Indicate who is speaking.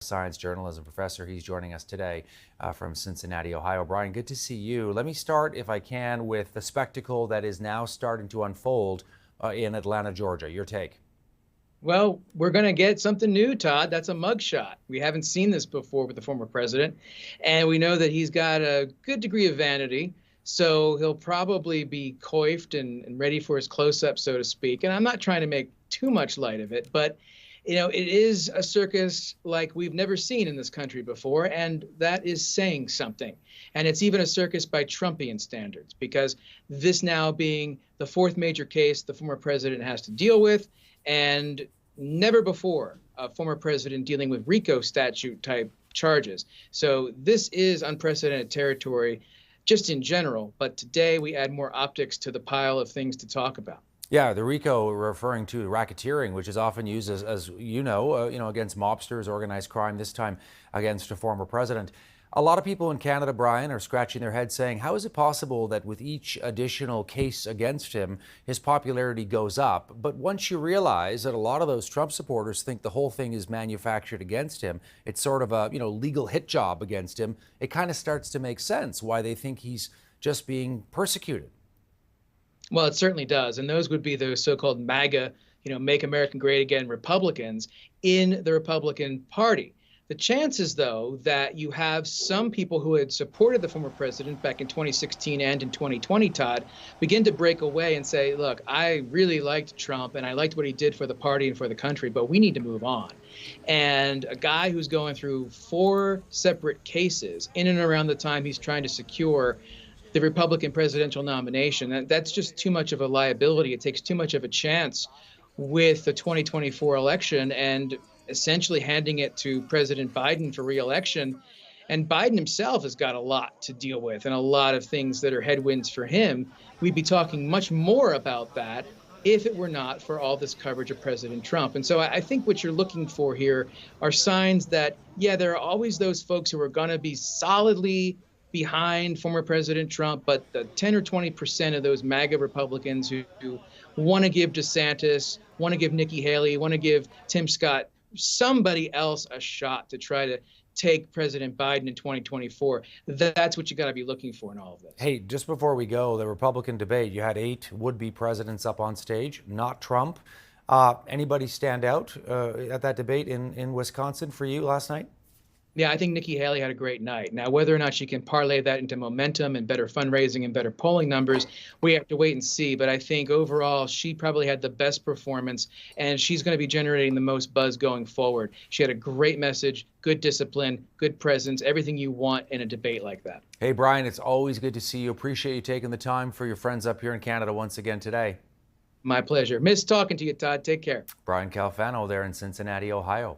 Speaker 1: science journalism professor. He's joining us today from Cincinnati, Ohio. Brian, good to see you. Let me start, if I can, with the spectacle that is now starting to unfold in Atlanta, Georgia. Your take.
Speaker 2: Well, we're going to get something new, Todd. That's a mugshot. We haven't seen this before with the former president. And we know that he's got a good degree of vanity. So he'll probably be coiffed and ready for his close-up, so to speak. And I'm not trying to make too much light of it, but it is a circus like we've never seen in this country before, and that is saying something. And it's even a circus by Trumpian standards, because this now being the fourth major case the former president has to deal with, and never before a former president dealing with RICO statute type charges. So this is unprecedented territory just in general, but today we add more optics to the pile of things to talk about.
Speaker 1: Yeah, the RICO referring to racketeering, which is often used as against mobsters, organized crime, this time against a former president. A lot of people in Canada, Brian, are scratching their heads saying, how is it possible that with each additional case against him, his popularity goes up? But once you realize that a lot of those Trump supporters think the whole thing is manufactured against him, it's sort of a, legal hit job against him, it kind of starts to make sense why they think he's just being persecuted.
Speaker 2: Well, it certainly does. And those would be those so-called MAGA, Make America Great Again Republicans in the Republican Party. The chances, though, that you have some people who had supported the former president back in 2016 and in 2020, Todd, begin to break away and say, look, I really liked Trump and I liked what he did for the party and for the country, but we need to move on. And a guy who's going through 4 separate cases in and around the time he's trying to secure the Republican presidential nomination, that's just too much of a liability. It takes too much of a chance with the 2024 election and essentially handing it to President Biden for re-election. And Biden himself has got a lot to deal with and a lot of things that are headwinds for him. We'd be talking much more about that if it were not for all this coverage of President Trump. And so I think what you're looking for here are signs that, yeah, there are always those folks who are going to be solidly behind former President Trump, but the 10 or 20% of those MAGA Republicans who want to give DeSantis, want to give Nikki Haley, want to give Tim Scott, somebody else a shot to try to take President Biden in 2024. That's what you got to be looking for in all of this.
Speaker 1: Hey, just before we go, the Republican debate, you had 8 would-be presidents up on stage, not Trump. Anybody stand out at that debate in Wisconsin for you last night?
Speaker 2: Yeah, I think Nikki Haley had a great night. Now, whether or not she can parlay that into momentum and better fundraising and better polling numbers, we have to wait and see. But I think overall, she probably had the best performance, and she's going to be generating the most buzz going forward. She had a great message, good discipline, good presence, everything you want in a debate like that.
Speaker 1: Hey, Brian, it's always good to see you. Appreciate you taking the time for your friends up here in Canada once again today.
Speaker 2: My pleasure. Miss talking to you, Todd. Take care.
Speaker 1: Brian Calfano there in Cincinnati, Ohio.